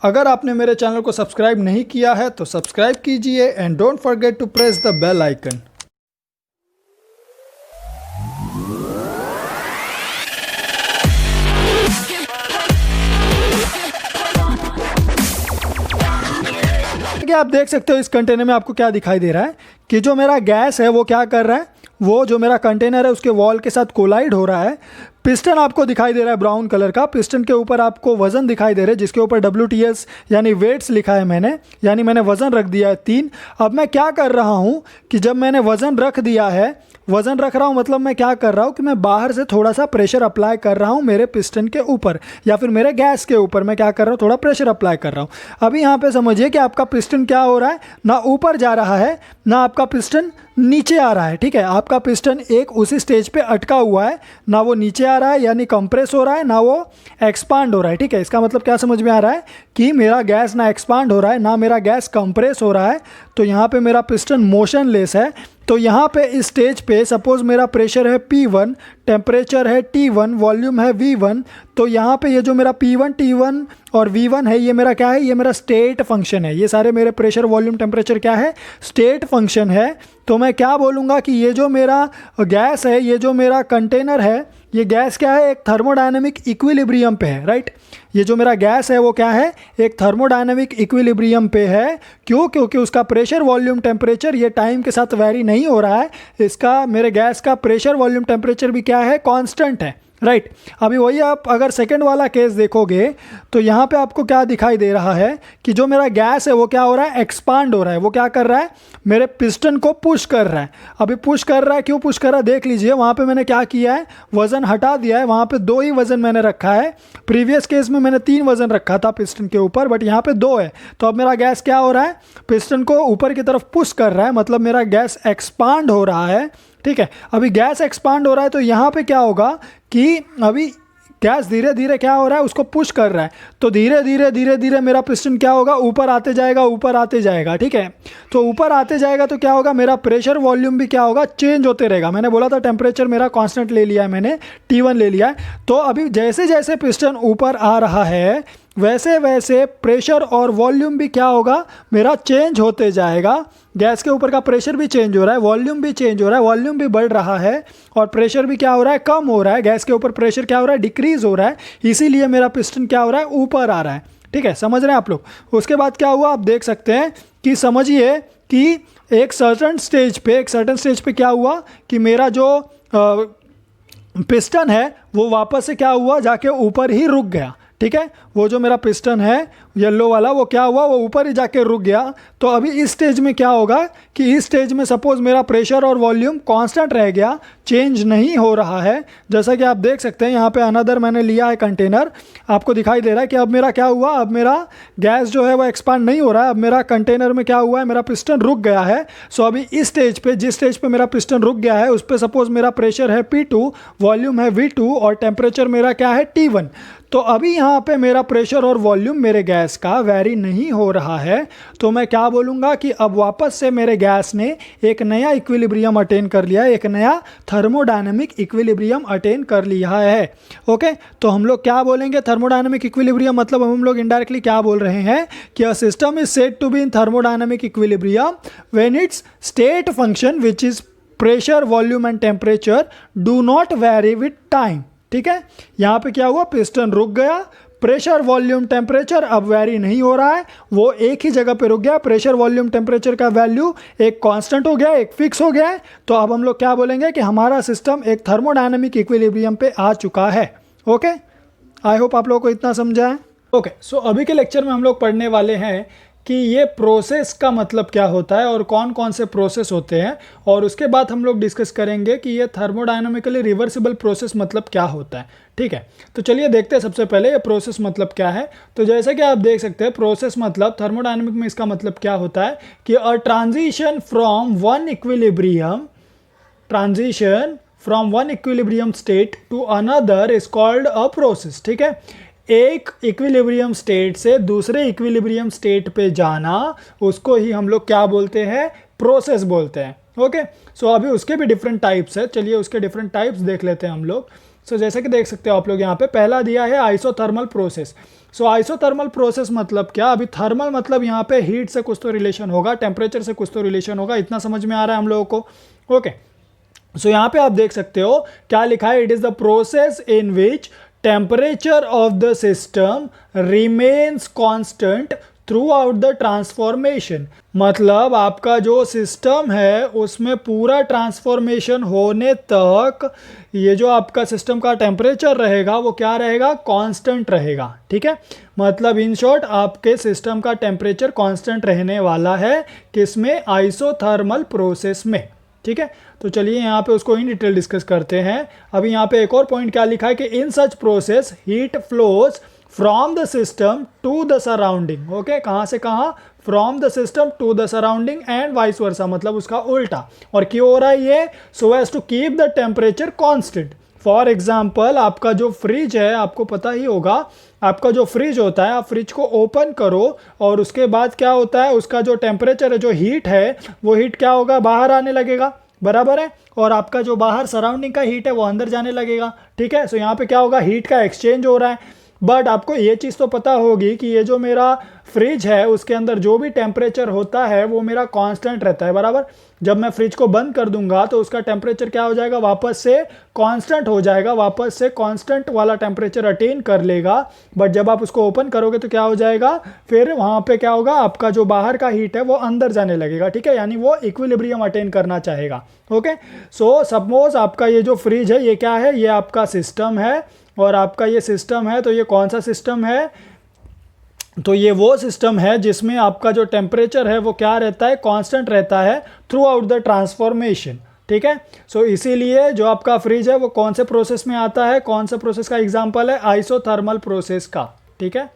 अगर आपने मेरे चैनल को सब्सक्राइब नहीं किया है तो सब्सक्राइब कीजिए and don't forget to press the bell icon. आप देख सकते हो इस कंटेनर में आपको क्या दिखाई दे रहा है कि जो मेरा गैस है वो क्या कर रहा है, वो जो मेरा कंटेनर है उसके वॉल के साथ कोलाइड हो रहा है। पिस्टन आपको दिखाई दे रहा है ब्राउन कलर का। पिस्टन के ऊपर आपको वज़न दिखाई दे रहे हैं जिसके ऊपर WTS यानी वेट्स लिखा है मैंने, यानी मैंने वज़न रख दिया है 3। अब मैं क्या कर रहा हूँ कि जब मैंने वज़न रख दिया है, वज़न रख रहा हूँ मतलब मैं क्या कर रहा हूँ कि मैं बाहर से थोड़ा सा प्रेशर अप्लाई कर रहा हूँ मेरे पिस्टन के ऊपर या फिर मेरे गैस के ऊपर। मैं क्या कर रहा हूँ, थोड़ा प्रेशर अप्लाई कर रहा हूँ। अभी यहाँ पे समझिए कि आपका पिस्टन क्या हो रहा है, ना ऊपर जा रहा है ना आपका पिस्टन नीचे आ रहा है। ठीक है, आपका पिस्टन एक उसी स्टेज पे अटका हुआ है, ना वो नीचे आ रहा है यानी कंप्रेस हो रहा है, ना वो एक्सपांड हो रहा है। ठीक है, इसका मतलब क्या समझ में आ रहा है कि मेरा गैस ना एक्सपांड हो रहा है ना मेरा गैस कंप्रेस हो रहा है। तो यहाँ पे मेरा पिस्टन मोशनलेस है। तो यहाँ पे इस स्टेज पे सपोज मेरा प्रेशर है P1, टेम्परेचर है T1, वॉल्यूम है V1। तो यहाँ पे ये जो मेरा P1, T1 और V1 है ये मेरा क्या है, ये मेरा स्टेट फंक्शन है। ये सारे मेरे प्रेशर, वॉल्यूम, टेम्परेचर क्या है, स्टेट फंक्शन है। तो मैं क्या बोलूँगा कि ये जो मेरा गैस है, ये जो मेरा कंटेनर है, ये गैस क्या है, एक थर्मोडायनेमिक इक्विलिब्रियम पे है। राइट, ये जो मेरा गैस है वो क्या है, एक थर्मोडायनेमिक इक्विलिब्रियम पे है। क्यों? क्योंकि उसका प्रेशर, वॉल्यूम, टेम्परेचर ये टाइम के साथ वेरी नहीं हो रहा है। इसका, मेरे गैस का प्रेशर, वॉल्यूम, टेम्परेचर भी क्या है, कांस्टेंट है। राइट, अभी वही आप अगर सेकंड वाला केस देखोगे तो यहाँ पे आपको क्या दिखाई दे रहा है कि जो मेरा गैस है वो क्या हो रहा है, एक्सपांड हो रहा है। वो क्या कर रहा है, मेरे पिस्टन को पुश कर रहा है। अभी पुश कर रहा है, क्यों पुश कर रहा है देख लीजिए। वहाँ पे मैंने क्या किया है, वज़न हटा दिया है। वहाँ पे 2 ही वज़न मैंने रखा है। प्रीवियस केस में मैंने 3 वज़न रखा था पिस्टन के ऊपर, बट यहाँ पे 2 है। तो अब मेरा गैस क्या हो रहा है, पिस्टन को ऊपर की तरफ पुश कर रहा है, मतलब मेरा गैस एक्सपांड हो रहा है। ठीक है, अभी गैस एक्सपांड हो रहा है तो यहाँ पे क्या होगा कि अभी गैस धीरे धीरे क्या हो रहा है, उसको पुश कर रहा है। तो धीरे धीरे मेरा पिस्टन क्या होगा, ऊपर आते जाएगा, ऊपर आते जाएगा। ठीक है, तो ऊपर आते जाएगा तो क्या होगा, मेरा प्रेशर, वॉल्यूम भी क्या होगा, चेंज होते रहेगा। मैंने बोला था टेम्परेचर मेरा कांस्टेंट ले लिया है, मैंने T1 ले लिया है। तो अभी जैसे जैसे पिस्टन ऊपर आ रहा है वैसे वैसे प्रेशर और वॉल्यूम भी क्या होगा, मेरा चेंज होते जाएगा। गैस के ऊपर का प्रेशर भी चेंज हो रहा है, वॉल्यूम भी चेंज हो रहा है, वॉल्यूम भी बढ़ रहा है और प्रेशर भी क्या हो रहा है, कम हो रहा है। गैस के ऊपर प्रेशर क्या हो रहा है, डिक्रीज हो रहा है। इसीलिए मेरा पिस्टन क्या हो रहा है, ऊपर आ रहा है। ठीक है, समझ रहे हैं आप लोग। उसके बाद क्या हुआ आप देख सकते हैं कि समझिए कि एक सर्टेन स्टेज पे क्या हुआ कि मेरा जो पिस्टन है वो वापस से क्या हुआ, जाके ऊपर ही रुक गया। ठीक है, वो जो मेरा पिस्टन है येलो वाला वो क्या हुआ, वो ऊपर ही जाके रुक गया। तो अभी इस स्टेज में क्या होगा कि इस स्टेज में सपोज मेरा प्रेशर और वॉल्यूम कांस्टेंट रह गया, चेंज नहीं हो रहा है। जैसा कि आप देख सकते हैं यहाँ पे अनदर मैंने लिया है कंटेनर, आपको दिखाई दे रहा है कि अब मेरा क्या हुआ, अब मेरा गैस जो है वो एक्सपांड नहीं हो रहा है। अब मेरा कंटेनर में क्या हुआ है, मेरा पिस्टन रुक गया है। सो अभी इस स्टेज पे, जिस स्टेज पे मेरा पिस्टन रुक गया है उस पर सपोज मेरा प्रेशर है P2, वॉल्यूम है V2 और टेम्परेचर मेरा क्या है T1। तो अभी यहाँ पे मेरा प्रेशर और वॉल्यूम मेरे गैस का वेरी नहीं हो रहा है। तो मैं क्या बोलूँगा कि अब वापस से मेरे गैस ने एक नया इक्विलिब्रियम अटेन कर लिया है, एक नया थर्मोडायनेमिक इक्विलिब्रियम अटेन कर लिया है। ओके, तो हम लोग क्या बोलेंगे, थर्मोडायनेमिक इक्विलिब्रियम मतलब हम लोग इनडायरेक्टली क्या बोल रहे हैं कि a system is said to be in thermodynamic equilibrium when its state function which is pressure, volume and temperature do not vary with time. ठीक है, यहाँ पे क्या हुआ, पिस्टन रुक गया, प्रेशर, वॉल्यूम, टेम्परेचर अब वेरी नहीं हो रहा है, वो एक ही जगह पे रुक गया। प्रेशर, वॉल्यूम, टेम्परेचर का वैल्यू एक कांस्टेंट हो गया, एक फिक्स हो गया है। तो अब हम लोग क्या बोलेंगे कि हमारा सिस्टम एक थर्मोडायनेमिक इक्विलिब्रियम पे आ चुका है। ओके, आई होप आप लोगों को इतना समझा है। ओके, सो अभी के लेक्चर में हम लोग पढ़ने वाले हैं कि ये प्रोसेस का मतलब क्या होता है और कौन कौन से प्रोसेस होते हैं, और उसके बाद हम लोग डिस्कस करेंगे कि ये थर्मोडायनामिकली रिवर्सिबल प्रोसेस मतलब क्या होता है। ठीक है, तो चलिए देखते हैं सबसे पहले ये प्रोसेस मतलब क्या है। तो जैसे कि आप देख सकते हैं प्रोसेस मतलब थर्मोडायनामिक में इसका मतलब क्या होता है कि a transition from one equilibrium state to another is called a process. ठीक है, एक इक्विलिब्रियम स्टेट से दूसरे इक्विलिब्रियम स्टेट पे जाना, उसको ही हम लोग क्या बोलते हैं, प्रोसेस बोलते हैं। ओके, सो अभी उसके भी डिफरेंट टाइप्स है, चलिए उसके डिफरेंट टाइप्स देख लेते हैं हम लोग। सो जैसे कि देख सकते हो आप लोग यहाँ पे पहला दिया है आइसोथर्मल प्रोसेस। सो आइसोथर्मल प्रोसेस मतलब क्या, अभी थर्मल मतलब यहाँ पे हीट से कुछ तो रिलेशन होगा, टेम्परेचर से कुछ तो रिलेशन होगा, इतना समझ में आ रहा है हम लोगों को। ओके, सो यहाँ पे आप देख सकते हो क्या लिखा है, it is the process in which temperature of the system remains constant through out the transformation. मतलब आपका जो सिस्टम है उसमें पूरा ट्रांसफॉर्मेशन होने तक ये जो आपका सिस्टम का टेम्परेचर रहेगा वो क्या रहेगा, कांस्टेंट रहेगा। ठीक है, मतलब इन शॉर्ट आपके सिस्टम का टेम्परेचर कांस्टेंट रहने वाला है, किसमें, आइसोथर्मल प्रोसेस में। ठीक है, तो चलिए यहाँ पे उसको इन डिटेल डिस्कस करते हैं। अभी यहाँ पे एक और पॉइंट क्या लिखा है कि in such process heat flows from the system to the surrounding. Okay, कहाँ से कहाँ, from the system to the surrounding and vice versa, मतलब उसका उल्टा। और क्यों हो रहा है ये, so as to keep the temperature constant. For example आपका जो फ्रिज है, आपको पता ही होगा, आपका जो फ्रिज होता है, आप फ्रिज को ओपन करो और उसके बाद क्या होता है, उसका जो टेम्परेचर है, जो हीट है, वो हीट क्या होगा, बाहर आने लगेगा, बराबर है। और आपका जो बाहर सराउंडिंग का हीट है वो अंदर जाने लगेगा। ठीक है, सो यहाँ पे क्या होगा, हीट का एक्सचेंज हो रहा है। बट आपको ये चीज़ तो पता होगी कि ये जो मेरा फ्रिज है उसके अंदर जो भी टेम्परेचर होता है वो मेरा कांस्टेंट रहता है, बराबर। जब मैं फ्रिज को बंद कर दूंगा तो उसका टेम्परेचर क्या हो जाएगा, वापस से कांस्टेंट हो जाएगा, वापस से कांस्टेंट वाला टेम्परेचर अटेन कर लेगा। बट जब आप उसको ओपन करोगे तो क्या हो जाएगा, फिर वहाँ पे क्या होगा, आपका जो बाहर का हीट है वो अंदर जाने लगेगा। ठीक है, यानी वो इक्विलिब्रियम अटेन करना चाहेगा। ओके, सो सपोज आपका ये जो फ्रिज है ये क्या है, ये आपका सिस्टम है, और आपका ये सिस्टम है, तो ये कौन सा सिस्टम है, तो ये वो सिस्टम है जिसमें आपका जो टेम्परेचर है वो क्या रहता है, कांस्टेंट रहता है थ्रू आउट द ट्रांसफॉर्मेशन। ठीक है, सो इसीलिए जो आपका फ्रिज है वो कौन से प्रोसेस में आता है, कौन सा प्रोसेस का एग्जांपल है, आइसोथर्मल प्रोसेस का। ठीक है,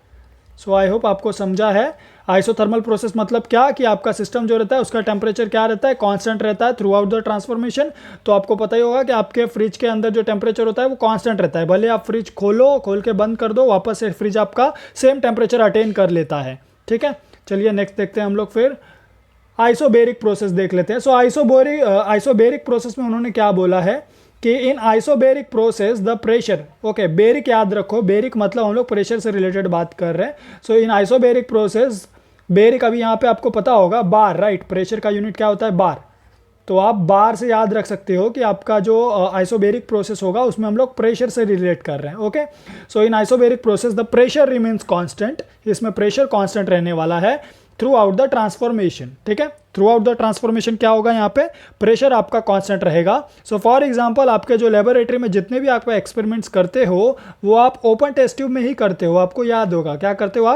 सो आई होप आपको समझा है। आइसोथर्मल प्रोसेस मतलब क्या, कि आपका सिस्टम जो रहता है उसका टेम्परेचर क्या रहता है, कांस्टेंट रहता है थ्रू आउट द ट्रांसफॉर्मेशन। तो आपको पता ही होगा कि आपके फ्रिज के अंदर जो टेम्परेचर होता है वो कांस्टेंट रहता है, भले आप फ्रिज खोल के बंद कर दो, वापस से फ्रिज आपका सेम टेम्परेचर अटेन कर लेता है। ठीक है, चलिए नेक्स्ट देखते हैं हम लोग, फिर आइसोबेरिक प्रोसेस देख लेते हैं। सो आइसोबेरिक प्रोसेस में उन्होंने क्या बोला है कि in isobaric process the pressure, okay baric याद रखो, बेरिक मतलब हम लोग प्रेशर से रिलेटेड बात कर रहे हैं। सो इन आइसोबेरिक प्रोसेस, बेरिक अभी यहाँ पे आपको पता होगा, बार, राइट, प्रेशर का यूनिट क्या होता है, बार। तो आप बार से याद रख सकते हो कि आपका जो आइसोबेरिक प्रोसेस होगा उसमें हम लोग प्रेशर से रिलेट कर रहे हैं। Okay, so in isobaric process the pressure remains constant, इसमें प्रेशर कांस्टेंट रहने वाला है थ्रू आउट द ट्रांसफॉर्मेशन। ठीक है, थ्रू आउट द ट्रांसफॉर्मेशन क्या होगा, यहाँ पे प्रेशर आपका कांस्टेंट रहेगा। सो फॉर एग्जांपल आपके जो लेबोरेटरी में जितने भी आप एक्सपेरिमेंट्स करते हो वो आप ओपन टेस्ट ट्यूब में ही करते हो, आपको याद होगा क्या करते हो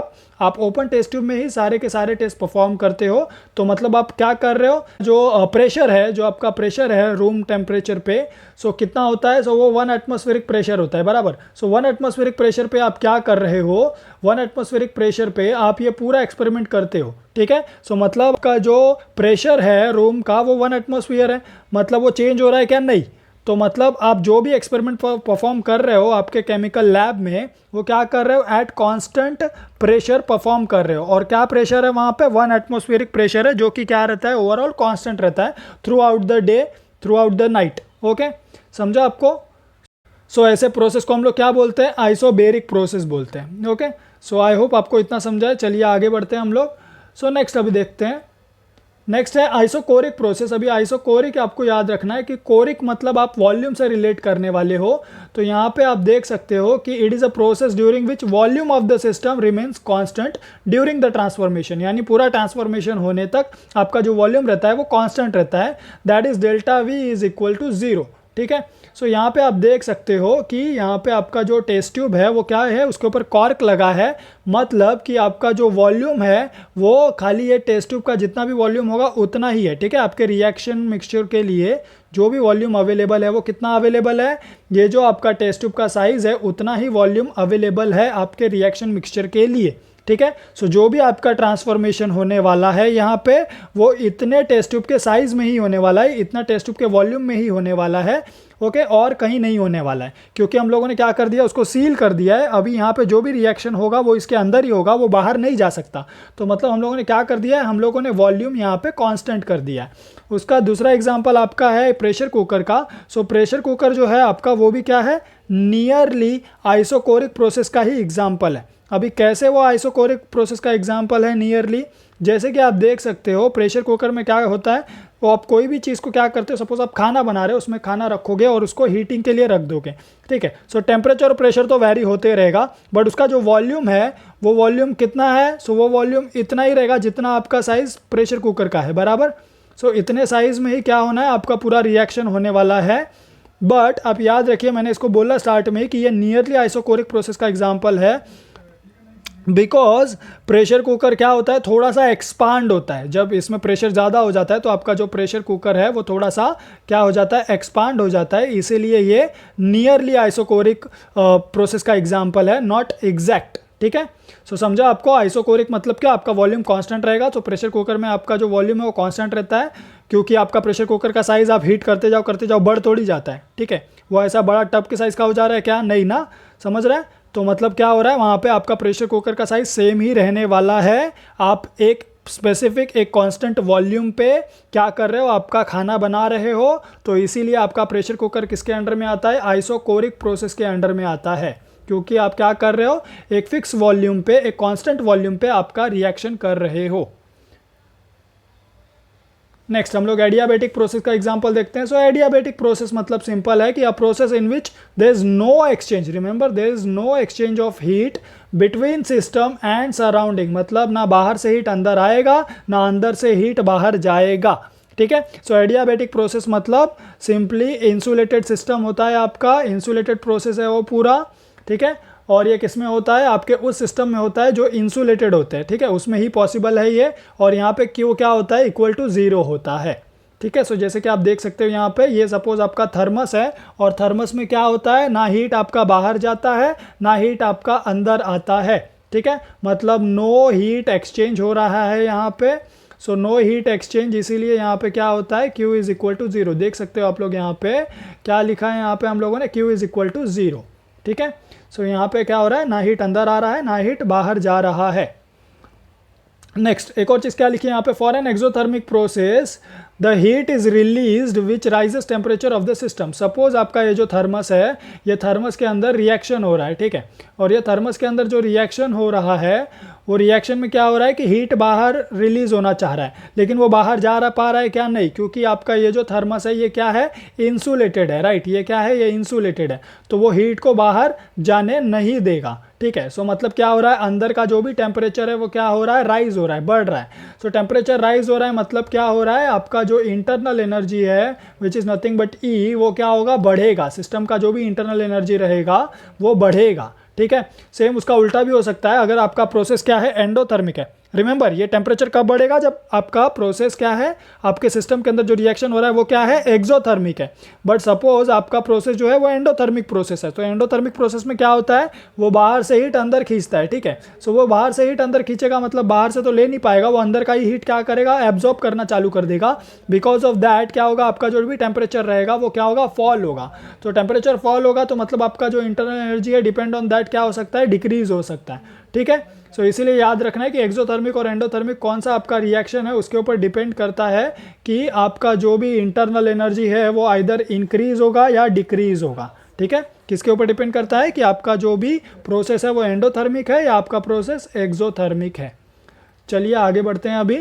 आप ओपन टेस्ट ट्यूब में ही सारे के सारे टेस्ट परफॉर्म करते हो। तो मतलब आप क्या कर रहे हो, जो प्रेशर है, जो आपका प्रेशर है रूम टेम्परेचर पे, सो कितना होता है, सो वो 1 एटमॉस्फेरिक प्रेशर होता है, बराबर। सो 1 एटमॉस्फेरिक प्रेशर पे आप क्या कर रहे हो, 1 एटमॉस्फेरिक प्रेशर पे आप ये पूरा एक्सपेरिमेंट करते हो। ठीक है, सो मतलब आपका जो प्रेशर है रूम का वो 1 एटमॉस्फेयर है, मतलब वो चेंज हो रहा है क्या, नहीं। तो मतलब आप जो भी एक्सपेरिमेंट परफॉर्म कर रहे हो आपके केमिकल लैब में, वो क्या कर रहे हो, एट कांस्टेंट प्रेशर परफॉर्म कर रहे हो। और क्या प्रेशर है वहाँ पे, 1 एटमॉस्फेरिक प्रेशर है, जो कि क्या रहता है, ओवरऑल कांस्टेंट रहता है through out the day, through out the night. Okay, समझा आपको। सो ऐसे प्रोसेस को हम लोग क्या बोलते हैं, आइसोबेरिक प्रोसेस बोलते हैं। ओके, सो आई होप आपको इतना समझा है। चलिए आगे बढ़ते हैं हम लोग। सो नेक्स्ट अभी देखते हैं, नेक्स्ट है आइसोकोरिक प्रोसेस। अभी आइसोकोरिक आपको याद रखना है कि कोरिक मतलब आप वॉल्यूम से रिलेट करने वाले हो। तो यहाँ पे आप देख सकते हो कि it is a process during which volume of the system remains constant during the transformation, यानी पूरा ट्रांसफॉर्मेशन होने तक आपका जो वॉल्यूम रहता है वो कांस्टेंट रहता है, that is delta V is equal to 0। ठीक है, सो यहाँ पे आप देख सकते हो कि यहाँ पे आपका जो टेस्ट ट्यूब है वो क्या है, उसके ऊपर कॉर्क लगा है, मतलब कि आपका जो वॉल्यूम है वो खाली ये टेस्ट ट्यूब का जितना भी वॉल्यूम होगा उतना ही है। ठीक है, आपके रिएक्शन मिक्सचर के लिए जो भी वॉल्यूम अवेलेबल है वो कितना अवेलेबल है, ये जो आपका टेस्ट ट्यूब का साइज़ है उतना ही वॉल्यूम अवेलेबल है आपके रिएक्शन मिक्सचर के लिए। ठीक है, सो जो भी आपका ट्रांसफॉर्मेशन होने वाला है यहाँ पे वो इतने टेस्ट ट्यूब के साइज में ही होने वाला है, इतना टेस्ट ट्यूब के वॉल्यूम में ही होने वाला है। ओके, और कहीं नहीं होने वाला है, क्योंकि हम लोगों ने क्या कर दिया, उसको सील कर दिया है। अभी यहाँ पे जो भी रिएक्शन होगा वो इसके अंदर ही होगा, वो बाहर नहीं जा सकता। तो मतलब हम लोगों ने क्या कर दिया है, हम लोगों ने वॉल्यूम यहाँ पे कांस्टेंट कर दिया है। उसका दूसरा एग्जांपल आपका है प्रेशर कुकर का। सो प्रेशर कुकर जो है आपका वो भी क्या है, नियरली आइसोकोरिक प्रोसेस का ही एग्जाम्पल है। अभी कैसे वो आइसोकोरिक प्रोसेस का एग्जाम्पल है नियरली, जैसे कि आप देख सकते हो प्रेशर कुकर में क्या होता है, वो आप कोई भी चीज़ को क्या करते हो, सपोज आप खाना बना रहे हो, उसमें खाना रखोगे और उसको हीटिंग के लिए रख दोगे, ठीक है। सो टेम्परेचर और प्रेशर तो वैरी होते रहेगा, बट उसका जो वॉल्यूम है वो वॉल्यूम कितना है, सो वो वॉल्यूम इतना ही रहेगा जितना आपका साइज़ प्रेशर कुकर का है, बराबर। सो इतने साइज़ में ही क्या होना है, आपका पूरा रिएक्शन होने वाला है। बट आप याद रखिए, मैंने इसको बोला स्टार्ट में कि ये नियरली आइसोकोरिक प्रोसेस का एग्जाम्पल है, बिकॉज प्रेशर कुकर क्या होता है, थोड़ा सा एक्सपांड होता है। जब इसमें प्रेशर ज़्यादा हो जाता है तो आपका जो प्रेशर कुकर है वो थोड़ा सा क्या हो जाता है, एक्सपांड हो जाता है। इसीलिए ये नियरली आइसोकोरिक प्रोसेस का एग्जाम्पल है, नॉट एग्जैक्ट, ठीक है। सो समझा आपको, आइसोकोरिक मतलब क्या, आपका वॉल्यूम कांस्टेंट रहेगा। तो प्रेशर कुकर में आपका जो वॉल्यूम है वो कांस्टेंट रहता है, क्योंकि आपका प्रेशर कुकर का साइज़ आप हीट करते जाओ बढ़ थोड़ी जाता है, ठीक है। वो ऐसा बड़ा टब के साइज़ का हो जा रहा है क्या, नहीं ना, समझ रहे हैं। तो मतलब क्या हो रहा है, वहाँ पे आपका प्रेशर कुकर का साइज सेम ही रहने वाला है। आप एक स्पेसिफिक एक कांस्टेंट वॉल्यूम पे क्या कर रहे हो, आपका खाना बना रहे हो। तो इसीलिए आपका प्रेशर कुकर किसके अंडर में आता है, आइसोकोरिक प्रोसेस के अंडर में आता है, क्योंकि आप क्या कर रहे हो, एक फिक्स वॉल्यूम पे, एक कांस्टेंट वॉल्यूम पे आपका रिएक्शन कर रहे हो। नेक्स्ट हम लोग एडियाबेटिक प्रोसेस का एग्जांपल देखते हैं। सो एडियाबेटिक प्रोसेस मतलब सिंपल है कि a process in which there is no exchange, remember there is no exchange of heat between system and surrounding, मतलब ना बाहर से हीट अंदर आएगा ना अंदर से हीट बाहर जाएगा, ठीक है। सो एडियाबेटिक प्रोसेस मतलब सिंपली इंसुलेटेड सिस्टम होता है, आपका इंसुलेटेड प्रोसेस है वो पूरा, ठीक है। और ये किस में होता है, आपके उस सिस्टम में होता है जो इंसुलेटेड होते हैं, ठीक है, उसमें ही पॉसिबल है ये। और यहाँ पे क्यू क्या होता है, इक्वल टू 0 होता है, ठीक है। सो जैसे कि आप देख सकते हो यहाँ पे, ये सपोज आपका थर्मस है, और थर्मस में क्या होता है, ना हीट आपका बाहर जाता है ना हीट आपका अंदर आता है, ठीक है। मतलब नो हीट एक्सचेंज हो रहा है यहाँ पे। सो नो हीट एक्सचेंज, इसीलिए यहाँ पे क्या होता है, Q इज इक्वल टू 0। देख सकते हो आप लोग यहाँ पे क्या लिखा है, यहाँ पे हम लोगों ने Q इज इक्वल टू 0, ठीक है। सो यहाँ पे क्या हो रहा है, ना हीट अंदर आ रहा है ना हीट बाहर जा रहा है। नेक्स्ट एक और चीज़ क्या लिखी है यहाँ पे, for an exothermic process the heat is released which rises temperature of the system. Suppose आपका ये जो थर्मस है, ये थर्मस के अंदर रिएक्शन हो रहा है, ठीक है। और ये थर्मस के अंदर जो रिएक्शन हो रहा है, वो रिएक्शन में क्या हो रहा है कि हीट बाहर रिलीज होना चाह रहा है, लेकिन वो बाहर जा पा रहा है क्या, नहीं, क्योंकि आपका ये जो थर्मस है ये क्या है, इंसुलेटेड है, राइट। ये क्या है, ये इंसुलेटेड है, तो वो हीट को बाहर जाने नहीं देगा, ठीक है। सो मतलब क्या हो रहा है, अंदर का जो भी टेम्परेचर है वो क्या हो रहा है, राइज हो रहा है, बढ़ रहा है। सो टेम्परेचर राइज हो रहा है, मतलब क्या हो रहा है, आपका जो इंटरनल एनर्जी है विच इज़ नथिंग बट ई, वो क्या होगा, बढ़ेगा। सिस्टम का जो भी इंटरनल एनर्जी रहेगा वो बढ़ेगा, ठीक है। सेम उसका उल्टा भी हो सकता है, अगर आपका प्रोसेस क्या है, एंडोथर्मिक है। रिमेंबर ये टेम्परेचर कब बढ़ेगा, जब आपका प्रोसेस क्या है, आपके सिस्टम के अंदर जो रिएक्शन हो रहा है वो क्या है, एक्सोथर्मिक है। बट सपोज आपका प्रोसेस जो है वो एंडोथर्मिक प्रोसेस है, तो एंडोथर्मिक प्रोसेस में क्या होता है, वो बाहर से हीट अंदर खींचता है, ठीक है। सो वो बाहर से हीट अंदर खींचेगा, मतलब बाहर से तो ले नहीं पाएगा, वो अंदर का ही हीट क्या करेगा, एब्जॉर्ब करना चालू कर देगा। बिकॉज ऑफ दैट क्या होगा, आपका जो भी टेम्परेचर रहेगा वो क्या होगा, फॉल होगा। तो टेम्परेचर फॉल होगा तो मतलब आपका जो इंटरनल एनर्जी है, डिपेंड ऑन दैट क्या हो सकता है, डिक्रीज हो सकता है, ठीक है। सो इसीलिए याद रखना है कि एक्सोथर्मिक और एंडोथर्मिक कौन सा आपका रिएक्शन है उसके ऊपर डिपेंड करता है कि आपका जो भी इंटरनल एनर्जी है वो आइदर इंक्रीज होगा या डिक्रीज होगा, ठीक है। किसके ऊपर डिपेंड करता है कि आपका जो भी प्रोसेस है वो एंडोथर्मिक है या आपका प्रोसेस एक्सोथर्मिक है। चलिए आगे बढ़ते हैं। अभी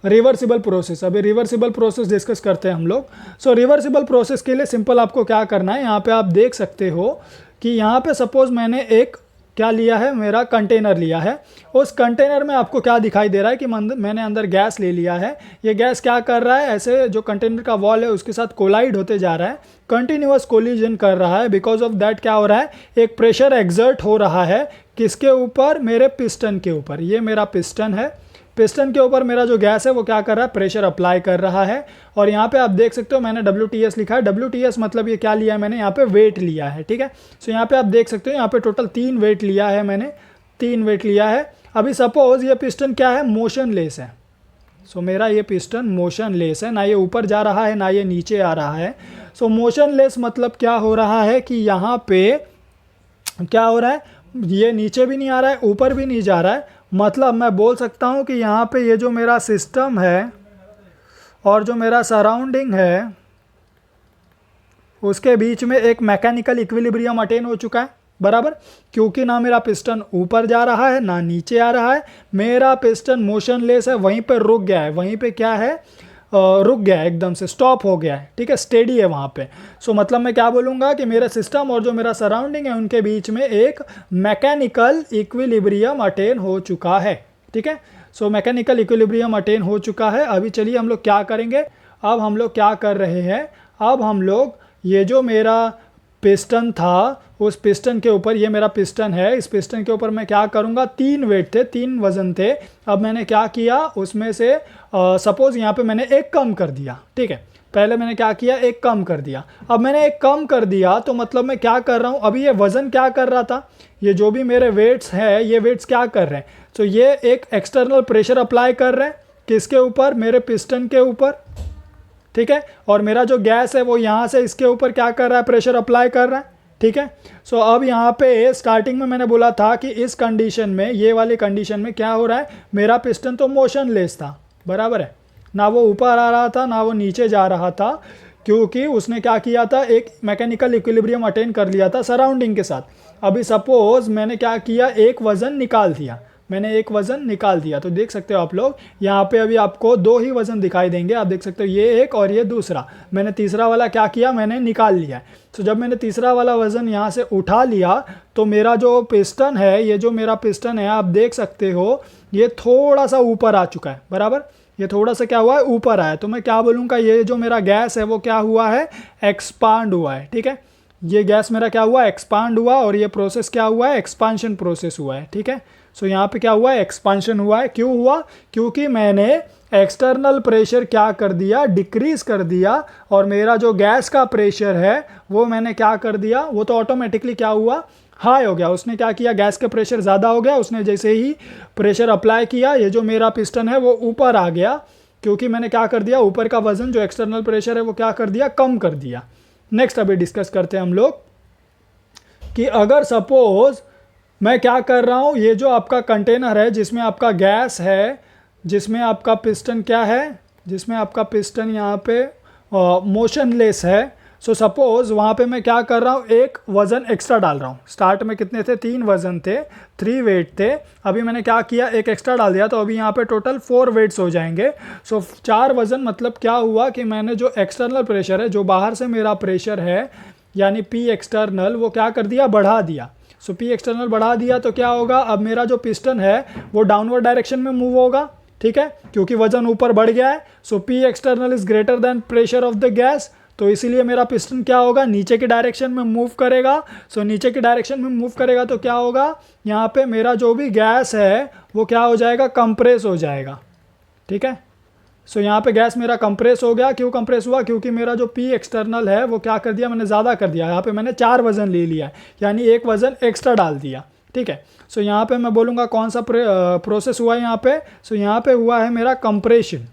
रिवर्सिबल प्रोसेस, अभी रिवर्सिबल प्रोसेस डिस्कस करते हैं हम लोग। सो रिवर्सिबल प्रोसेस के लिए सिंपल आपको क्या करना है, यहाँ पे आप देख सकते हो कि यहाँ पे सपोज मैंने एक क्या लिया है, मेरा कंटेनर लिया है। उस कंटेनर में आपको क्या दिखाई दे रहा है कि मैंने अंदर गैस ले लिया है। ये गैस क्या कर रहा है, ऐसे जो कंटेनर का वॉल है उसके साथ कोलाइड होते जा रहा है, कंटिन्यूअस कोलिजन कर रहा है। बिकॉज ऑफ दैट क्या हो रहा है, एक प्रेशर एक्सर्ट हो रहा है, किसके ऊपर, मेरे पिस्टन के ऊपर। ये मेरा पिस्टन है, पिस्टन के ऊपर मेरा जो गैस है वो क्या कर रहा है, प्रेशर अप्लाई कर रहा है। और यहाँ पे आप देख सकते हो मैंने WTS लिखा है। WTS मतलब ये क्या लिया है मैंने, यहाँ पे वेट लिया है, ठीक है। सो यहाँ पे आप देख सकते हो यहाँ पे टोटल 3 वेट लिया है मैंने, 3 वेट लिया है। अभी सपोज ये पिस्टन क्या है, मोशनलेस है, सो मेरा ये पिस्टन मोशनलेस है, ना ये ऊपर जा रहा है ना ये नीचे आ रहा है। सो मोशनलेस मतलब क्या हो रहा है कि यहाँ पे क्या हो रहा है, ये नीचे भी नहीं आ रहा है ऊपर भी नहीं जा रहा है। मतलब मैं बोल सकता हूँ कि यहाँ पे ये जो मेरा सिस्टम है और जो मेरा सराउंडिंग है उसके बीच में एक मैकेनिकल इक्विलिब्रियम अटेन हो चुका है, बराबर। क्योंकि ना मेरा पिस्टन ऊपर जा रहा है ना नीचे आ रहा है, मेरा पिस्टन मोशनलेस है, वहीं पे रुक गया है, वहीं पे क्या है, रुक गया है, एकदम से स्टॉप हो गया है, ठीक है, स्टेडी है वहाँ पे। सो मतलब मैं क्या बोलूँगा कि मेरा सिस्टम और जो मेरा सराउंडिंग है उनके बीच में एक मैकेनिकल इक्विलिब्रियम अटेन हो चुका है, ठीक है। सो मैकेनिकल इक्विलिब्रियम अटेन हो चुका है। अभी चलिए हम लोग क्या करेंगे, अब हम लोग क्या कर रहे हैं, अब हम लोग ये जो मेरा पिस्टन था उस पिस्टन के ऊपर, ये मेरा पिस्टन है, इस पिस्टन के ऊपर मैं क्या करूँगा, 3 वेट थे, 3 वज़न थे। अब मैंने क्या किया, उसमें से सपोज़ यहाँ पे मैंने एक कम कर दिया, ठीक है। पहले मैंने क्या किया, एक कम कर दिया। अब मैंने एक कम कर दिया तो मतलब मैं क्या कर रहा हूँ, अभी ये वज़न क्या कर रहा था, ये जो भी मेरे वेट्स हैं ये वेट्स क्या कर रहे हैं, तो ये एक एक्सटर्नल प्रेशर अप्लाई कर रहे हैं, किसके ऊपर, मेरे पिस्टन के ऊपर, ठीक है। और मेरा जो गैस है वो यहाँ से इसके ऊपर क्या कर रहा है, प्रेशर अप्लाई कर रहा है, ठीक है। सो अब यहाँ पे स्टार्टिंग में मैंने बोला था कि इस कंडीशन में, ये वाली कंडीशन में क्या हो रहा है, मेरा पिस्टन तो मोशनलेस था, बराबर है, ना वो ऊपर आ रहा था ना वो नीचे जा रहा था, क्योंकि उसने क्या किया था, एक मैकेनिकल इक्विलिब्रियम अटेन कर लिया था सराउंडिंग के साथ। अभी सपोज मैंने क्या किया, एक वज़न निकाल दिया, मैंने एक वज़न निकाल दिया, तो देख सकते हो आप लोग यहाँ पे अभी आपको 2 ही वज़न दिखाई देंगे, आप देख सकते हो ये एक और ये दूसरा। मैंने तीसरा वाला क्या किया, मैंने निकाल लिया। तो जब मैंने तीसरा वाला वज़न यहाँ से उठा लिया तो मेरा जो पिस्टन है, ये जो मेरा पिस्टन है आप देख सकते हो ये थोड़ा सा ऊपर आ चुका है, बराबर। ये थोड़ा सा क्या हुआ है, ऊपर आया। तो मैं क्या बोलूँगा, ये जो मेरा गैस है वो क्या हुआ है, एक्सपांड हुआ है, ठीक है। ये गैस मेरा क्या हुआ, एक्सपांड हुआ, और ये प्रोसेस क्या हुआ है, एक्सपांशन प्रोसेस हुआ है, ठीक है। सो यहाँ पे क्या हुआ है, एक्सपांशन हुआ है। क्यों हुआ, क्योंकि मैंने एक्सटर्नल प्रेशर क्या कर दिया, डिक्रीज कर दिया, और मेरा जो गैस का प्रेशर है वो मैंने क्या कर दिया, वो तो ऑटोमेटिकली क्या हुआ, हाई हो गया। उसने क्या किया, गैस का प्रेशर ज़्यादा हो गया, उसने जैसे ही प्रेशर अप्लाई किया ये जो मेरा पिस्टन है वो ऊपर आ गया, क्योंकि मैंने क्या कर दिया, ऊपर का वजन जो एक्सटर्नल प्रेशर है वो क्या कर दिया, कम कर दिया। नेक्स्ट अभी डिस्कस करते हैं हम लोग कि अगर सपोज मैं क्या कर रहा हूँ, ये जो आपका कंटेनर है जिसमें आपका गैस है, जिसमें आपका पिस्टन क्या है, जिसमें आपका पिस्टन यहाँ पे मोशनलेस है। सो सपोज़ वहाँ पे मैं क्या कर रहा हूँ, एक वज़न एक्स्ट्रा डाल रहा हूँ। स्टार्ट में कितने थे, 3 वज़न थे, 3 वेट थे। अभी मैंने क्या किया, एक एक्स्ट्रा डाल दिया, तो अभी यहाँ पे टोटल 4 वेट्स हो जाएंगे। सो 4 वज़न मतलब क्या हुआ कि मैंने जो एक्सटर्नल प्रेशर है, जो बाहर से मेरा प्रेशर है यानी पी एक्सटर्नल, वो क्या कर दिया, बढ़ा दिया। सो पी एक्सटर्नल बढ़ा दिया तो क्या होगा, अब मेरा जो पिस्टन है वो डाउनवर्ड डायरेक्शन में मूव होगा, ठीक है, क्योंकि वजन ऊपर बढ़ गया है। So P external is greater than pressure of the gas, तो इसीलिए मेरा पिस्टन क्या होगा, नीचे की डायरेक्शन में मूव करेगा। सो नीचे की डायरेक्शन में मूव करेगा तो क्या होगा, यहाँ पे मेरा जो भी गैस है वो क्या हो जाएगा, कंप्रेस हो जाएगा, ठीक है। सो यहाँ पे गैस मेरा कंप्रेस हो गया। क्यों कंप्रेस हुआ, क्योंकि मेरा जो पी एक्सटर्नल है वो क्या कर दिया, मैंने ज़्यादा कर दिया। यहाँ पे मैंने 4 वज़न ले लिया, यानी एक वज़न एक्स्ट्रा डाल दिया, ठीक है। सो यहाँ पे मैं बोलूँगा कौन सा प्रोसेस हुआ है यहाँ पे, सो यहाँ पे हुआ है मेरा कंप्रेशन,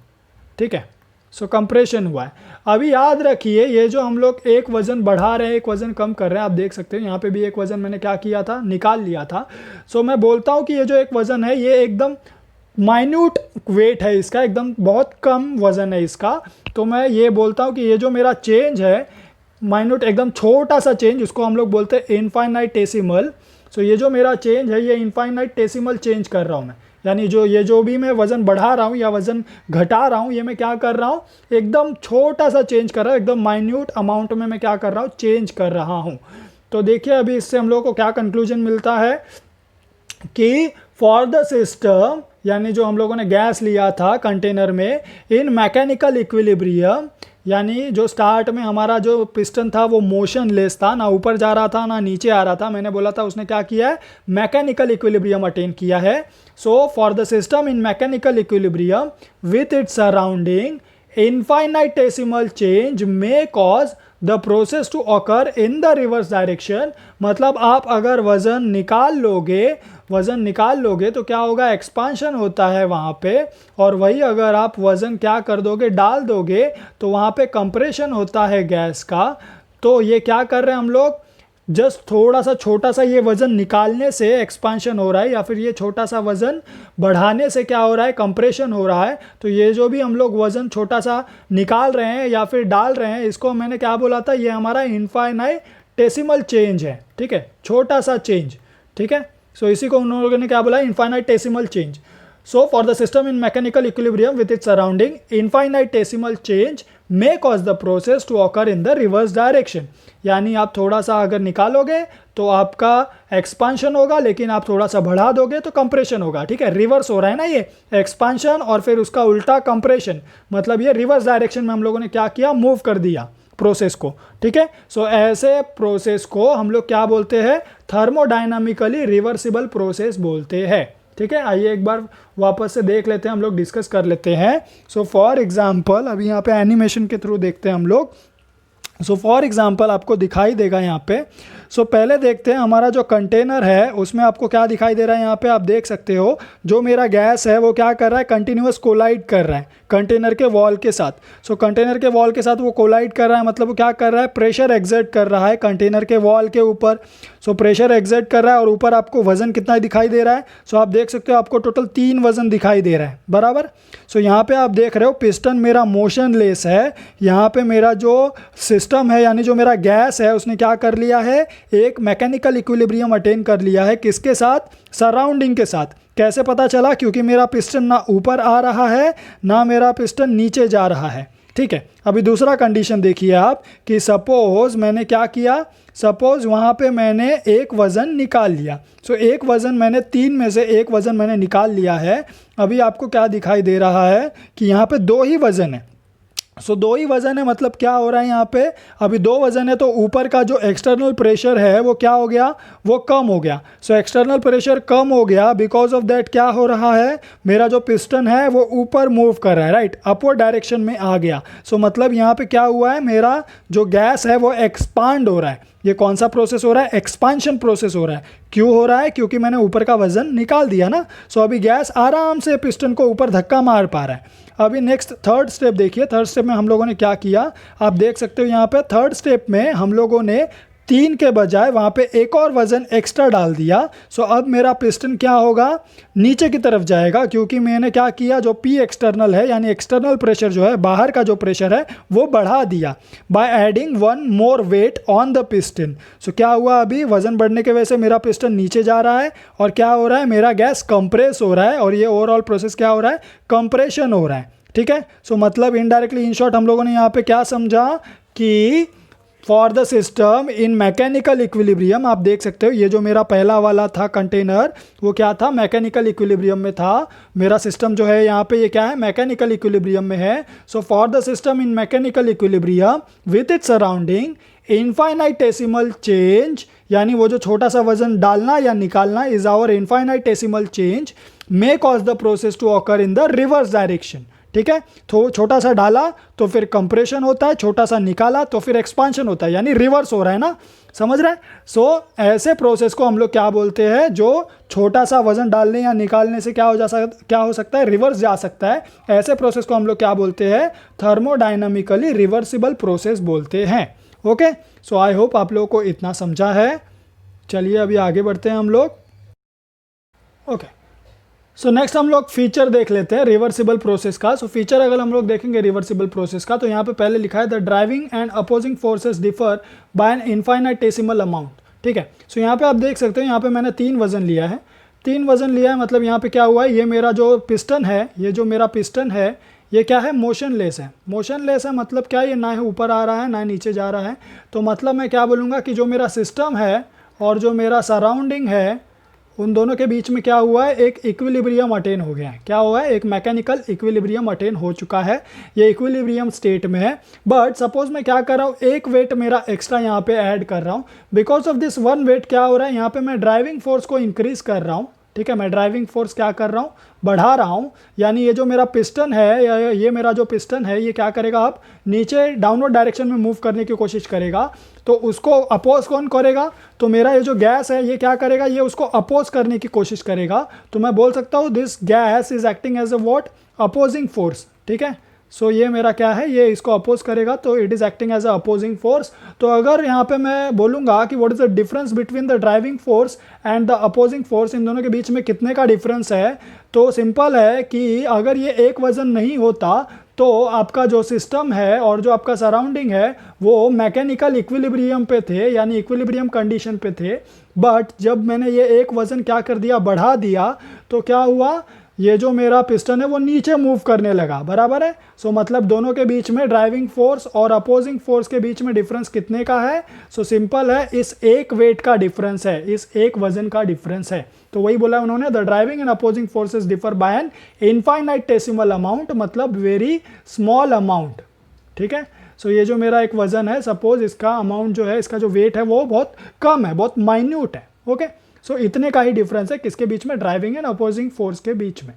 ठीक है। सो कंप्रेशन हुआ है। अभी याद रखिए, ये जो हम लोग एक वज़न बढ़ा रहे हैं, एक वज़न कम कर रहे हैं, आप देख सकते हो यहाँ पे भी एक वज़न मैंने क्या किया था, निकाल लिया था। सो मैं बोलता हूँ कि ये जो एक वज़न है ये एकदम माइन्यूट वेट है इसका, एकदम बहुत कम वज़न है इसका। तो मैं ये बोलता हूँ कि ये जो मेरा चेंज है, माइन्यूट एकदम छोटा सा चेंज, उसको हम लोग बोलते हैं इनफाइनाइटेसिमल। सो ये जो मेरा चेंज है ये इनफाइनाइटेसिमल चेंज कर रहा हूँ मैं, यानी जो भी मैं वज़न बढ़ा रहा हूँ या वज़न घटा रहा हूँ, ये मैं क्या कर रहा हूँ, एकदम छोटा सा चेंज कर रहा हूँ, एकदम माइन्यूट अमाउंट में मैं क्या कर रहा हूँ, चेंज कर रहा हूँ। तो देखिए अभी इससे हम लोग को क्या कंक्लूजन मिलता है कि फॉर द सिस्टम, यानी जो हम लोगों ने गैस लिया था कंटेनर में, इन मैकेनिकल इक्विलिब्रियम, यानी जो स्टार्ट में हमारा जो पिस्टन था वो मोशनलेस था, ना ऊपर जा रहा था ना नीचे आ रहा था। मैंने बोला था उसने क्या किया है, मैकेनिकल इक्विलिब्रियम अटेन किया है। So for the system in mechanical equilibrium with its surrounding, infinitesimal change may cause the process to occur in the reverse direction, मतलब आप अगर वज़न निकाल लोगे तो क्या होगा, एक्सपांशन होता है वहाँ पे, और वही अगर आप वज़न क्या कर दोगे, डाल दोगे, तो वहाँ पे कंप्रेशन होता है गैस का। तो ये क्या कर रहे हैं हम लोग, जस्ट थोड़ा सा छोटा सा ये वज़न निकालने से एक्सपांशन हो रहा है, या फिर ये छोटा सा वज़न बढ़ाने से क्या हो रहा है, कंप्रेशन हो रहा है। तो ये जो भी हम लोग वज़न छोटा सा निकाल रहे हैं या फिर डाल रहे हैं, इसको मैंने क्या बोला था, ये हमारा इनफाइनाइटेसिमल चेंज है, ठीक है, छोटा सा चेंज, ठीक है। सो इसी को उन लोगों ने क्या बोला, infinitesimal change. So for the system in mechanical equilibrium with its surrounding, infinitesimal change may cause the process to occur in the reverse direction। यानी आप थोड़ा सा अगर निकालोगे तो आपका एक्सपांशन होगा, लेकिन आप थोड़ा सा बढ़ा दोगे तो कंप्रेशन होगा, ठीक है। रिवर्स हो रहा है ना, ये एक्सपांशन और फिर उसका उल्टा कंप्रेशन, मतलब ये रिवर्स डायरेक्शन में हम लोगों ने क्या किया, मूव कर दिया प्रोसेस को, ठीक है। सो ऐसे प्रोसेस को हम लोग क्या बोलते हैं, थर्मोडायनामिकली रिवर्सिबल प्रोसेस बोलते हैं, ठीक है। आइए एक बार वापस से देख लेते हैं, हम लोग डिस्कस कर लेते हैं। सो फॉर एग्जांपल अभी यहाँ पे एनिमेशन के थ्रू देखते हैं हम लोग। सो फॉर एग्जांपल आपको दिखाई देगा यहाँ पे। सो पहले देखते हैं हमारा जो कंटेनर है उसमें आपको क्या दिखाई दे रहा है, यहाँ पे आप देख सकते हो जो मेरा गैस है वो क्या कर रहा है, कंटिन्यूअस कोलाइड कर रहा है कंटेनर के वॉल के साथ। सो कंटेनर के वॉल के साथ वो कोलाइड कर रहा है, मतलब वो क्या कर रहा है, प्रेशर एग्जर्ट कर रहा है कंटेनर के वॉल के ऊपर। सो प्रेशर एग्जर्ट कर रहा है और ऊपर आपको वजन कितना दिखाई दे रहा है, सो आप देख सकते हो आपको टोटल 3 वजन दिखाई दे रहा है, बराबर। सो यहाँ पे आप देख रहे हो पिस्टन मेरा मोशनलेस है, यहाँ पे मेरा जो सिस्टम है यानी जो मेरा गैस है उसने क्या कर लिया है, एक मैकेनिकल इक्विलिब्रियम अटेन कर लिया है, किसके साथ, सराउंडिंग के साथ। कैसे पता चला, क्योंकि मेरा पिस्टन ना ऊपर आ रहा है ना मेरा पिस्टन नीचे जा रहा है, ठीक है। अभी दूसरा कंडीशन देखिए आप कि सपोज मैंने क्या किया, सपोज वहाँ पे मैंने एक वज़न निकाल लिया। सो एक वज़न मैंने 3 में से एक वज़न मैंने निकाल लिया है। अभी आपको क्या दिखाई दे रहा है कि यहाँ पे 2 ही वज़न है। सो 2 ही वज़न है, मतलब क्या हो रहा है यहाँ पे, अभी 2 वज़न है तो ऊपर का जो एक्सटर्नल प्रेशर है वो क्या हो गया, वो कम हो गया। सो एक्सटर्नल प्रेशर कम हो गया, बिकॉज ऑफ दैट क्या हो रहा है, मेरा जो पिस्टन है वो ऊपर मूव कर रहा है, राइट, अपवर्ड डायरेक्शन में आ गया। सो मतलब यहाँ पे क्या हुआ है, मेरा जो गैस है वो एक्सपांड हो रहा है। ये कौन सा प्रोसेस हो रहा है, एक्सपांशन प्रोसेस हो रहा है। क्यों हो रहा है, क्योंकि मैंने ऊपर का वजन निकाल दिया ना। सो अभी गैस आराम से पिस्टन को ऊपर धक्का मार पा रहा है। अभी नेक्स्ट थर्ड स्टेप देखिए, थर्ड स्टेप में हम लोगों ने क्या किया, आप देख सकते हो यहाँ पे थर्ड स्टेप में हम लोगों ने 3 के बजाय वहाँ पे एक और वज़न एक्स्ट्रा डाल दिया। सो अब मेरा पिस्टन क्या होगा, नीचे की तरफ जाएगा, क्योंकि मैंने क्या किया, जो पी एक्सटर्नल है यानी एक्सटर्नल प्रेशर जो है, बाहर का जो प्रेशर है वो बढ़ा दिया by adding 1 more weight on the piston. So क्या हुआ, अभी वज़न बढ़ने की वजह से मेरा पिस्टन नीचे जा रहा है और क्या हो रहा है, मेरा गैस कंप्रेस हो रहा है, और ये ओवरऑल प्रोसेस क्या हो रहा है, कंप्रेशन हो रहा है, ठीक है। सो मतलब इनडायरेक्टली इन शॉर्ट हम लोगों ने यहाँ पे क्या समझा कि for the system in mechanical equilibrium, आप देख सकते हो ये जो मेरा पहला वाला था कंटेनर वो क्या था, मैकेनिकल इक्विलिब्रियम में था। मेरा सिस्टम जो है यहाँ पे ये क्या है, मैकेनिकल इक्विलिब्रियम में है। So for the system in mechanical equilibrium with its surrounding infinitesimal change, यानी वो जो छोटा सा वजन डालना या निकालना is our infinitesimal change, may cause the process to occur in the reverse direction, ठीक है। तो छोटा सा डाला तो फिर कंप्रेशन होता है, छोटा सा निकाला तो फिर एक्सपांशन होता है, यानी रिवर्स हो रहा है ना, समझ रहे हैं। सो ऐसे प्रोसेस को हम लोग क्या बोलते हैं, जो छोटा सा वजन डालने या निकालने से क्या हो सकता है, रिवर्स जा सकता है। ऐसे प्रोसेस को हम लोग क्या बोलते हैं, थर्मोडायनामिकली रिवर्सिबल प्रोसेस बोलते हैं। ओके, सो आई होप आप लोगों को इतना समझा है। चलिए अभी आगे बढ़ते हैं हम लोग। ओके, सो नेक्स्ट हम लोग फीचर देख लेते हैं रिवर्सिबल प्रोसेस का। सो फीचर अगर हम लोग देखेंगे रिवर्सिबल प्रोसेस का, तो यहाँ पे पहले लिखा है the driving and opposing forces differ by an infinitesimal amount, ठीक है। सो यहाँ पे आप देख सकते हो, यहाँ पे मैंने 3 वजन लिया है, 3 वजन लिया है, मतलब यहाँ पे क्या हुआ है, ये मेरा जो पिस्टन है, ये जो मेरा पिस्टन है ये क्या है, मोशनलेस है। मोशनलेस है मतलब क्या, ये ना ऊपर आ रहा है ना नीचे जा रहा है। तो मतलब मैं क्या बोलूँगा कि जो मेरा सिस्टम है और जो मेरा सराउंडिंग है उन दोनों के बीच में क्या हुआ है, एक इक्विलिब्रियम अटेन हो गया है। क्या हुआ है, एक मैकेनिकल इक्विलिब्रियम अटेन हो चुका है, ये इक्विलिब्रियम स्टेट में है। बट सपोज मैं क्या कर रहा हूँ, एक वेट मेरा एक्स्ट्रा यहाँ पे ऐड कर रहा हूँ। बिकॉज ऑफ दिस 1 वेट क्या हो रहा है, यहाँ पे मैं ड्राइविंग फोर्स को इंक्रीज कर रहा हूँ, ठीक है, मैं ड्राइविंग फोर्स क्या कर रहा हूँ, बढ़ा रहा हूँ। यानी ये जो मेरा पिस्टन है या ये मेरा जो पिस्टन है ये क्या करेगा, अब नीचे डाउनवर्ड डायरेक्शन में मूव करने की कोशिश करेगा। तो उसको अपोज कौन करेगा, तो मेरा ये जो गैस है ये क्या करेगा, ये उसको अपोज करने की कोशिश करेगा। तो मैं बोल सकता हूँ this gas is acting as a what, opposing force. ठीक है, सो ये मेरा क्या है, ये इसको अपोज करेगा, तो it is acting as a opposing force. तो अगर यहाँ पे मैं बोलूँगा कि what is the difference between the driving force and the opposing force, इन दोनों के बीच में कितने का डिफरेंस है, तो सिंपल है कि अगर ये एक वजन नहीं होता तो आपका जो सिस्टम है और जो आपका सराउंडिंग है वो मैकेनिकल इक्विलिब्रियम पे थे, यानी इक्विलिब्रियम कंडीशन पे थे। बट जब मैंने ये एक वजन क्या कर दिया, बढ़ा दिया, तो क्या हुआ, ये जो मेरा पिस्टन है वो नीचे मूव करने लगा, बराबर है। सो मतलब दोनों के बीच में, ड्राइविंग फोर्स और अपोजिंग फोर्स के बीच में डिफरेंस कितने का है, सो सिंपल है, इस एक वेट का डिफरेंस है, इस एक वजन का डिफरेंस है। तो वही बोला उन्होंने, the driving and opposing forces differ by an infinitesimal amount, मतलब वेरी स्मॉल अमाउंट। ठीक है, सो ये जो मेरा एक वजन है, सपोज इसका अमाउंट जो है, इसका जो वेट है वो बहुत कम है, बहुत माइन्यूट है। ओके, सो इतने का ही डिफरेंस है किसके बीच में, ड्राइविंग एंड अपोजिंग फोर्स के बीच में।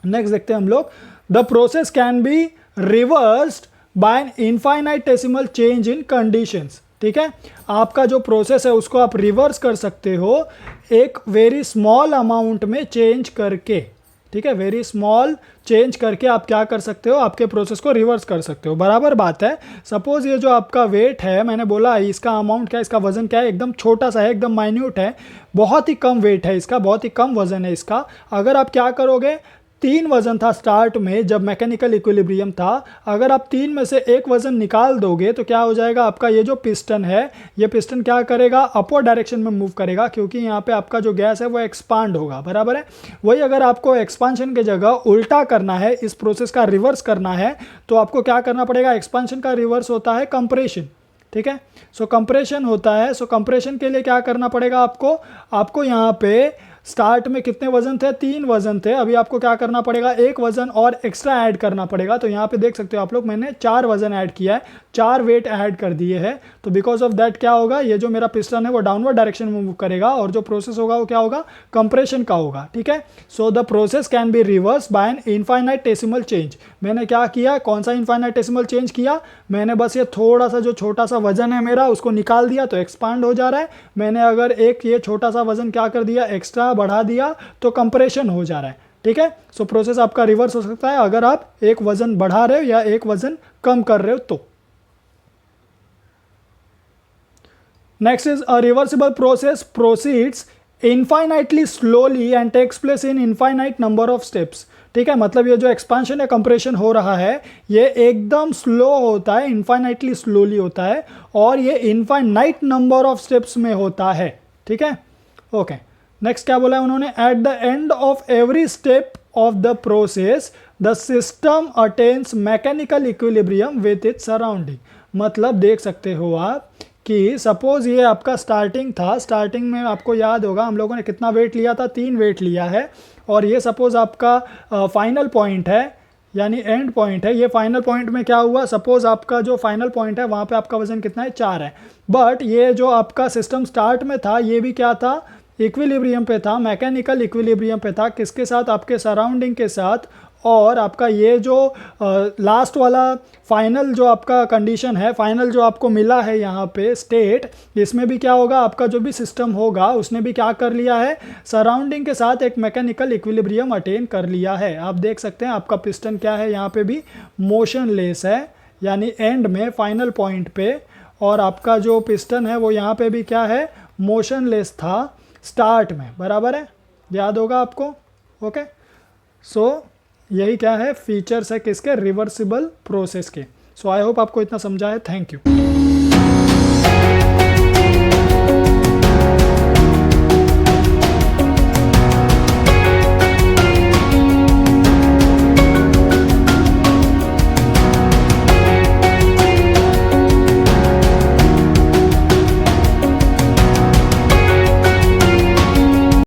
नेक्स्ट देखते हैं हम लोग, the process can be reversed by an infinitesimal change in conditions. ठीक है, आपका जो प्रोसेस है उसको आप रिवर्स कर सकते हो एक वेरी स्मॉल अमाउंट में चेंज करके। ठीक है, वेरी स्मॉल चेंज करके आप क्या कर सकते हो, आपके प्रोसेस को रिवर्स कर सकते हो। बराबर बात है, सपोज ये जो आपका वेट है, मैंने बोला इसका अमाउंट क्या है, इसका वजन क्या है, एकदम छोटा सा है, एकदम माइन्यूट है, बहुत ही कम वेट है इसका, बहुत ही कम वजन है इसका। अगर आप क्या करोगे, 3 वजन था स्टार्ट में जब मैकेनिकल इक्विलिब्रियम था, अगर आप 3 में से एक वजन निकाल दोगे तो क्या हो जाएगा, आपका ये जो पिस्टन है, ये पिस्टन क्या करेगा, अपवर्ड डायरेक्शन में मूव करेगा, क्योंकि यहाँ पे आपका जो गैस है वो एक्सपांड होगा। बराबर है, वही अगर आपको एक्सपांशन की जगह उल्टा करना है, इस प्रोसेस का रिवर्स करना है, तो आपको क्या करना पड़ेगा, एक्सपांशन का रिवर्स होता है कंप्रेशन। ठीक है, सो कंप्रेशन होता है। सो कंप्रेशन के लिए क्या करना पड़ेगा आपको यहाँ पे स्टार्ट में कितने वजन थे, 3 वजन थे, अभी आपको क्या करना पड़ेगा, एक वजन और एक्स्ट्रा ऐड करना पड़ेगा। तो यहाँ पे देख सकते हो आप लोग, मैंने 4 वजन ऐड किया है, 4 वेट ऐड कर दिए हैं। तो बिकॉज ऑफ दैट क्या होगा, ये जो मेरा पिस्टन है वो डाउनवर्ड डायरेक्शन में मूव करेगा और जो प्रोसेस होगा वो क्या होगा, कंप्रेशन का होगा। ठीक है, so the process can be reverse by an infinitesimal change. मैंने क्या किया, कौन सा इनफाइनाइटेसिमल चेंज किया, मैंने बस ये थोड़ा सा जो छोटा सा वजन है मेरा उसको निकाल दिया तो एक्सपांड हो जा रहा है। मैंने अगर एक ये छोटा सा वजन क्या कर दिया, एक्स्ट्रा बढ़ा दिया तो कंप्रेशन हो जा रहा है। ठीक है, सो प्रोसेस आपका रिवर्स हो सकता है अगर आप एक वजन बढ़ा रहे हो या एक वजन कम कर रहे हो तो। Next is a reversible process proceeds infinitely slowly and takes place in infinite number of steps. ठीक है, मतलब ये जो एक्सपांशन या कंप्रेशन हो रहा है ये एकदम स्लो होता है, इनफाइनाइटली स्लोली होता है और ये इनफाइनाइट नंबर ऑफ स्टेप्स में होता है। ठीक है, ओके, नेक्स्ट क्या बोला है उन्होंने, at the end of every step of the process the system attains mechanical equilibrium with its surrounding. मतलब देख सकते हो आप कि सपोज ये आपका स्टार्टिंग था, स्टार्टिंग में आपको याद होगा हम लोगों ने कितना वेट लिया था, 3 वेट लिया है, और ये सपोज आपका फाइनल पॉइंट है, यानी एंड पॉइंट है। ये फाइनल पॉइंट में क्या हुआ, सपोज आपका जो फाइनल पॉइंट है वहाँ पे आपका वजन कितना है, 4 है। बट ये जो आपका सिस्टम स्टार्ट में था ये भी क्या था, इक्विलिब्रियम पे था, मैकेनिकल इक्विलिब्रियम पे था, किसके साथ, आपके सराउंडिंग के साथ। और आपका ये जो लास्ट वाला फाइनल जो आपका कंडीशन है, फाइनल जो आपको मिला है यहाँ पे स्टेट, इसमें भी क्या होगा, आपका जो भी सिस्टम होगा उसने भी क्या कर लिया है, सराउंडिंग के साथ एक मैकेनिकल इक्विलिब्रियम अटेन कर लिया है। आप देख सकते हैं आपका पिस्टन क्या है, यहाँ पे भी मोशनलेस है, यानी एंड में फाइनल पॉइंट पे, और आपका जो पिस्टन है वो यहाँ पे भी क्या है, मोशनलेस था स्टार्ट में। बराबर है, याद होगा आपको। ओके, सो यही क्या है, फीचर्स है किसके, रिवर्सिबल प्रोसेस के। सो आई होप आपको इतना समझा है। Thank you.